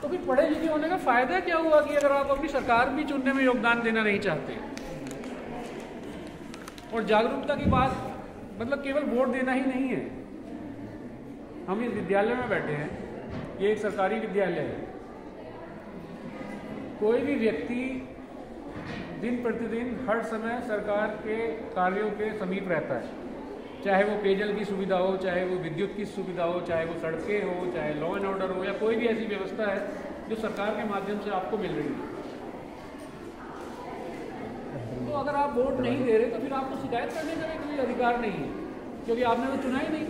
तो फिर पढ़े लिखे होने का फायदा क्या हुआ कि अगर आप अपनी सरकार भी चुनने में योगदान देना नहीं चाहते। और जागरूकता की बात मतलब केवल वोट देना ही नहीं है। हम इस विद्यालय में बैठे हैं, ये एक सरकारी विद्यालय है। कोई भी व्यक्ति दिन प्रतिदिन हर समय सरकार के कार्यों के समीप रहता है, चाहे वो पेयजल की सुविधा हो, चाहे वो विद्युत की सुविधा हो, चाहे वो सड़कें हो, चाहे लॉ एंड ऑर्डर हो, या कोई भी ऐसी व्यवस्था है जो सरकार के माध्यम से आपको मिल रही है। तो अगर आप वोट नहीं दे रहे तो फिर आपको शिकायत करने का भी कोई अधिकार नहीं है, क्योंकि आपने तो चुना ही नहीं।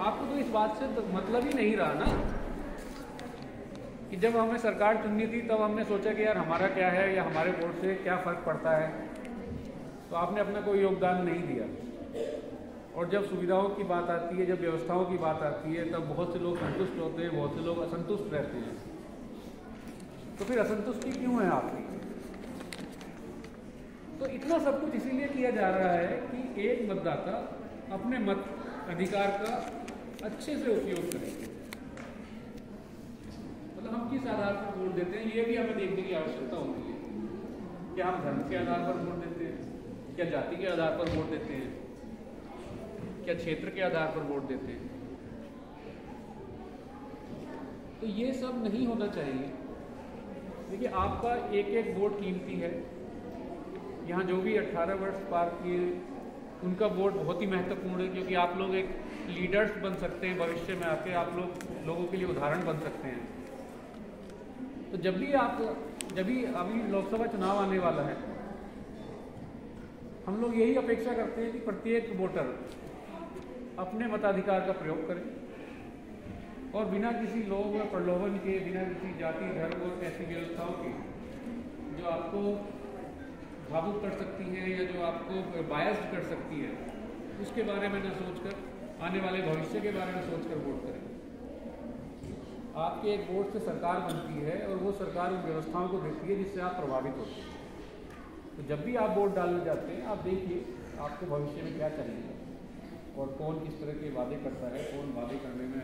आपको तो इस बात से तो मतलब ही नहीं रहा ना कि जब हमें सरकार चुननी थी तब हमने सोचा कि यार हमारा क्या है या हमारे वोट से क्या फ़र्क पड़ता है, तो आपने अपना कोई योगदान नहीं दिया। और जब सुविधाओं की बात आती है, जब व्यवस्थाओं की बात आती है, तब बहुत से लोग संतुष्ट होते हैं, बहुत से लोग असंतुष्ट रहते हैं। तो फिर असंतुष्टि क्यों है आपकी? तो इतना सब कुछ इसीलिए किया जा रहा है कि एक मतदाता अपने मत अधिकार का अच्छे से उपयोग करें। मतलब हम किस आधार पर वोट देते हैं ये भी हमें देखने की आवश्यकता होती है। क्या हम धर्म के आधार पर वोट देते हैं, क्या जाति के आधार पर वोट देते हैं, क्या क्षेत्र के आधार पर वोट देते हैं? तो ये सब नहीं होना चाहिए। देखिए, आपका एक एक वोट कीमती है। यहाँ जो भी 18 वर्ष पार किए उनका वोट बहुत ही महत्वपूर्ण है, क्योंकि आप लोग एक लीडर्स बन सकते हैं भविष्य में आके, आप लोगों के लिए उदाहरण बन सकते हैं। तो जब भी अभी लोकसभा चुनाव आने वाला है, हम लोग यही अपेक्षा करते हैं कि प्रत्येक वोटर अपने मताधिकार का प्रयोग करें और बिना किसी लोभ या प्रलोभन के, बिना किसी जाति धर्म और ऐसी व्यवस्थाओं के जो आपको भावुक कर सकती है या जो आपको बायस्ड कर सकती है, उसके बारे में न सोचकर, आने वाले भविष्य के बारे में सोचकर वोट करें। आपके एक वोट से सरकार बनती है और वो सरकार उन व्यवस्थाओं को देती है जिससे आप प्रभावित होते हैं। तो जब भी आप वोट डालने जाते हैं, आप देखिए आपको भविष्य में क्या चाहिए और कौन किस तरह के वादे करता है, कौन वादे करने में